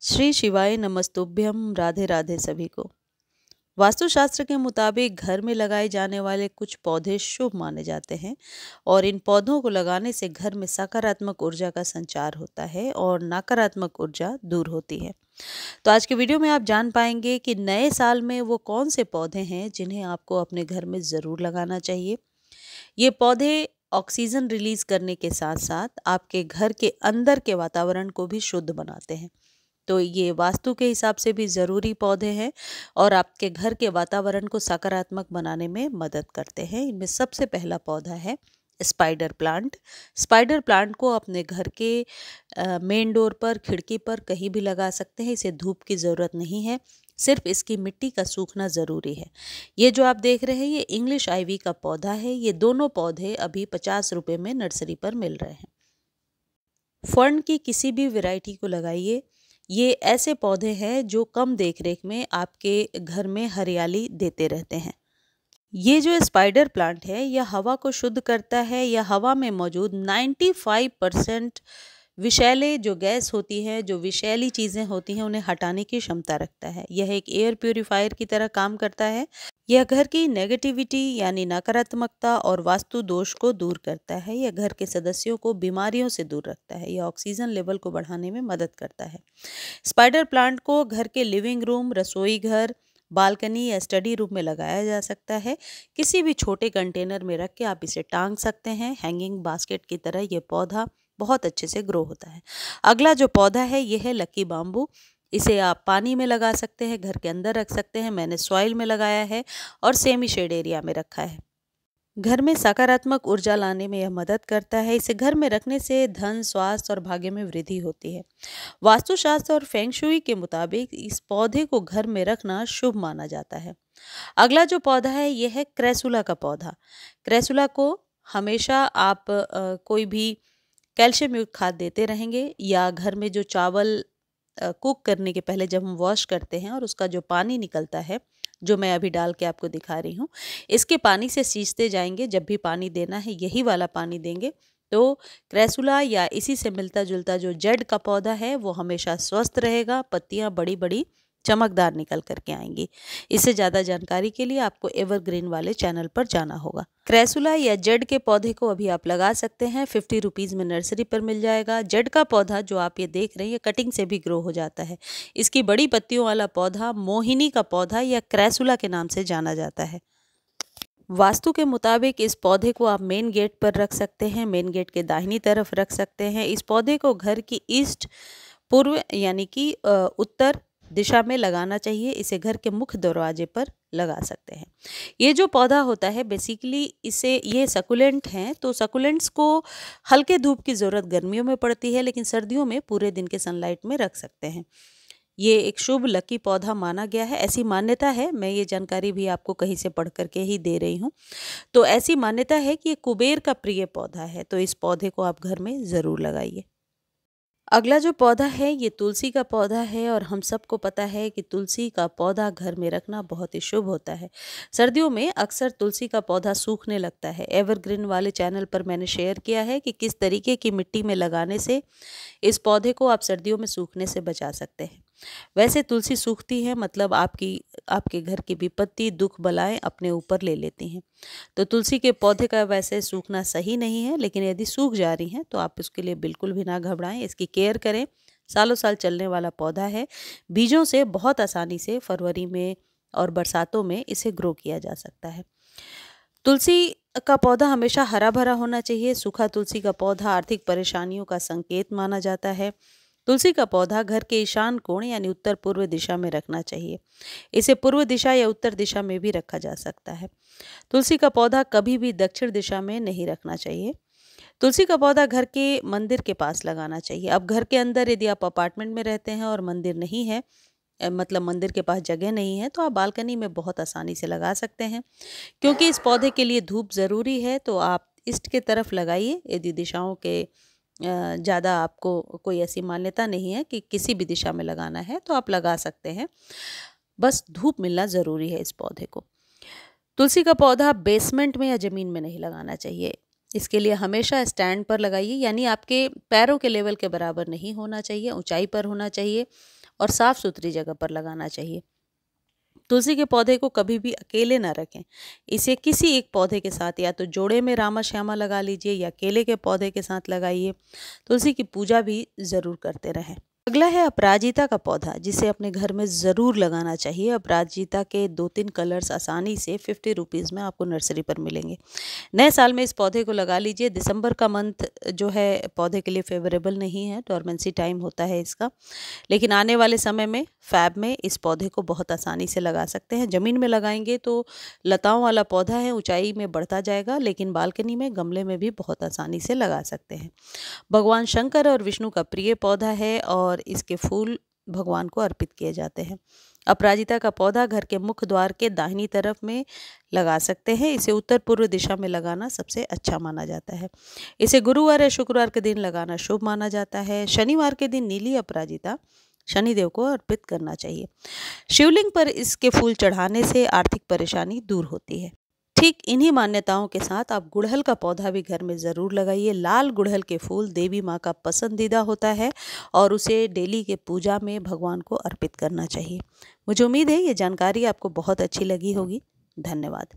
श्री शिवाय नमस्तुभ्यम। राधे राधे सभी को। वास्तुशास्त्र के मुताबिक घर में लगाए जाने वाले कुछ पौधे शुभ माने जाते हैं और इन पौधों को लगाने से घर में सकारात्मक ऊर्जा का संचार होता है और नकारात्मक ऊर्जा दूर होती है। तो आज के वीडियो में आप जान पाएंगे कि नए साल में वो कौन से पौधे हैं जिन्हें आपको अपने घर में ज़रूर लगाना चाहिए। ये पौधे ऑक्सीजन रिलीज करने के साथ साथ आपके घर के अंदर के वातावरण को भी शुद्ध बनाते हैं। तो ये वास्तु के हिसाब से भी ज़रूरी पौधे हैं और आपके घर के वातावरण को सकारात्मक बनाने में मदद करते हैं। इनमें सबसे पहला पौधा है स्पाइडर प्लांट। स्पाइडर प्लांट को अपने घर के मेन डोर पर, खिड़की पर कहीं भी लगा सकते हैं। इसे धूप की ज़रूरत नहीं है, सिर्फ इसकी मिट्टी का सूखना ज़रूरी है। ये जो आप देख रहे हैं ये इंग्लिश आइवी का पौधा है। ये दोनों पौधे अभी 50 रुपये में नर्सरी पर मिल रहे हैं। फर्न की किसी भी वैरायटी को लगाइए। ये ऐसे पौधे हैं जो कम देखरेख में आपके घर में हरियाली देते रहते हैं। ये जो स्पाइडर प्लांट है यह हवा को शुद्ध करता है। यह हवा में मौजूद 95% विषैले जो गैस होती है, जो विषैली चीज़ें होती हैं, उन्हें हटाने की क्षमता रखता है। यह एक एयर प्यूरिफायर की तरह काम करता है। यह घर की नेगेटिविटी यानी नकारात्मकता और वास्तु दोष को दूर करता है। यह घर के सदस्यों को बीमारियों से दूर रखता है। यह ऑक्सीजन लेवल को बढ़ाने में मदद करता है। स्पाइडर प्लांट को घर के लिविंग रूम, रसोई घर, बालकनी या स्टडी रूम में लगाया जा सकता है। किसी भी छोटे कंटेनर में रख के आप इसे टांग सकते हैं। हैंगिंग बास्केट की तरह ये पौधा बहुत अच्छे से ग्रो होता है। अगला जो पौधा है यह है लकी बाम्बू। इसे आप पानी में लगा सकते हैं, घर के अंदर रख सकते हैं। मैंने सॉइल में लगाया है और सेमी शेड एरिया में रखा है। घर में सकारात्मक ऊर्जा लाने में यह मदद करता है। इसे घर में रखने से धन, स्वास्थ्य और भाग्य में वृद्धि होती है। वास्तुशास्त्र और फेंग शुई के मुताबिक इस पौधे को घर में रखना शुभ माना जाता है। अगला जो पौधा है यह है क्रेसुला का पौधा। क्रेसुला को हमेशा आप कोई भी कैल्शियम युक्त खाद देते रहेंगे या घर में जो चावल कुक करने के पहले जब हम वॉश करते हैं और उसका जो पानी निकलता है, जो मैं अभी डाल के आपको दिखा रही हूँ, इसके पानी से सींचते जाएंगे। जब भी पानी देना है यही वाला पानी देंगे तो क्रेसुला या इसी से मिलता जुलता जो जड़ का पौधा है वो हमेशा स्वस्थ रहेगा। पत्तियाँ बड़ी बड़ी चमकदार निकल करके आएंगी। इससे ज़्यादा जानकारी के लिए आपको एवरग्रीन वाले चैनल पर जाना होगा। क्रेसुला या जड़ के पौधे को अभी आप लगा सकते हैं। 50 रुपीज़ में नर्सरी पर मिल जाएगा। जड़ का पौधा जो आप ये देख रहे हैं ये कटिंग से भी ग्रो हो जाता है। इसकी बड़ी पत्तियों वाला पौधा मोहिनी का पौधा या क्रेसुला के नाम से जाना जाता है। वास्तु के मुताबिक इस पौधे को आप मेन गेट पर रख सकते हैं, मेन गेट के दाहिनी तरफ रख सकते हैं। इस पौधे को घर की ईस्ट, पूर्व यानी कि उत्तर दिशा में लगाना चाहिए। इसे घर के मुख्य दरवाजे पर लगा सकते हैं। ये जो पौधा होता है बेसिकली ये सकुलेंट हैं, तो सकुलेंट्स को हल्के धूप की ज़रूरत गर्मियों में पड़ती है, लेकिन सर्दियों में पूरे दिन के सनलाइट में रख सकते हैं। ये एक शुभ लकी पौधा माना गया है, ऐसी मान्यता है। मैं ये जानकारी भी आपको कहीं से पढ़ करके ही दे रही हूँ। तो ऐसी मान्यता है कि ये कुबेर का प्रिय पौधा है, तो इस पौधे को आप घर में ज़रूर लगाइए। अगला जो पौधा है ये तुलसी का पौधा है और हम सबको पता है कि तुलसी का पौधा घर में रखना बहुत ही शुभ होता है। सर्दियों में अक्सर तुलसी का पौधा सूखने लगता है। एवरग्रीन वाले चैनल पर मैंने शेयर किया है कि किस तरीके की मिट्टी में लगाने से इस पौधे को आप सर्दियों में सूखने से बचा सकते हैं। वैसे तुलसी सूखती है मतलब आपके घर की विपत्ति, दुख, बलाएं अपने ऊपर ले लेती हैं। तो तुलसी के पौधे का वैसे सूखना सही नहीं है, लेकिन यदि सूख जा रही हैं तो आप उसके लिए बिल्कुल भी ना घबराएं। इसकी केयर करें। सालों साल चलने वाला पौधा है। बीजों से बहुत आसानी से फरवरी में और बरसातों में इसे ग्रो किया जा सकता है। तुलसी का पौधा हमेशा हरा भरा होना चाहिए। सूखा तुलसी का पौधा आर्थिक परेशानियों का संकेत माना जाता है। तुलसी का पौधा घर के ईशान कोण यानी उत्तर पूर्व दिशा में रखना चाहिए। इसे पूर्व दिशा या उत्तर दिशा में भी रखा जा सकता है। तुलसी का पौधा कभी भी दक्षिण दिशा में नहीं रखना चाहिए। तुलसी का पौधा घर के मंदिर के पास लगाना चाहिए। अब घर के अंदर यदि आप अपार्टमेंट में रहते हैं और मंदिर नहीं है, मतलब मंदिर के पास जगह नहीं है, तो आप बालकनी में बहुत आसानी से लगा सकते हैं। क्योंकि इस पौधे के लिए धूप ज़रूरी है तो आप ईस्ट के तरफ लगाइए। यदि दिशाओं के ज़्यादा आपको कोई ऐसी मान्यता नहीं है कि किसी भी दिशा में लगाना है तो आप लगा सकते हैं। बस धूप मिलना ज़रूरी है इस पौधे को। तुलसी का पौधा बेसमेंट में या ज़मीन में नहीं लगाना चाहिए। इसके लिए हमेशा स्टैंड पर लगाइए, यानी आपके पैरों के लेवल के बराबर नहीं होना चाहिए, ऊंचाई पर होना चाहिए। और साफ सुथरी जगह पर लगाना चाहिए। तुलसी के पौधे को कभी भी अकेले ना रखें। इसे किसी एक पौधे के साथ या तो जोड़े में रामा श्यामा लगा लीजिए या केले के पौधे के साथ लगाइए। तुलसी की पूजा भी ज़रूर करते रहें। अगला है अपराजिता का पौधा, जिसे अपने घर में ज़रूर लगाना चाहिए। अपराजिता के 2-3 कलर्स आसानी से 50 रुपीज़ में आपको नर्सरी पर मिलेंगे। नए साल में इस पौधे को लगा लीजिए। दिसंबर का मंथ जो है पौधे के लिए फेवरेबल नहीं है, डोरमेंसी टाइम होता है इसका। लेकिन आने वाले समय में फ़ैब में इस पौधे को बहुत आसानी से लगा सकते हैं। ज़मीन में लगाएंगे तो लताओं वाला पौधा है, ऊंचाई में बढ़ता जाएगा, लेकिन बालकनी में गमले में भी बहुत आसानी से लगा सकते हैं। भगवान शंकर और विष्णु का प्रिय पौधा है और इसके फूल भगवान को अर्पित किए जाते हैं। अपराजिता का पौधा घर के मुख्य द्वार के दाहिनी तरफ में लगा सकते हैं। इसे उत्तर पूर्व दिशा में लगाना सबसे अच्छा माना जाता है। इसे गुरुवार या शुक्रवार के दिन लगाना शुभ माना जाता है। शनिवार के दिन नीली अपराजिता शनिदेव को अर्पित करना चाहिए। शिवलिंग पर इसके फूल चढ़ाने से आर्थिक परेशानी दूर होती है। ठीक इन्हीं मान्यताओं के साथ आप गुड़हल का पौधा भी घर में ज़रूर लगाइए। लाल गुड़हल के फूल देवी माँ का पसंदीदा होता है और उसे डेली के पूजा में भगवान को अर्पित करना चाहिए। मुझे उम्मीद है ये जानकारी आपको बहुत अच्छी लगी होगी। धन्यवाद।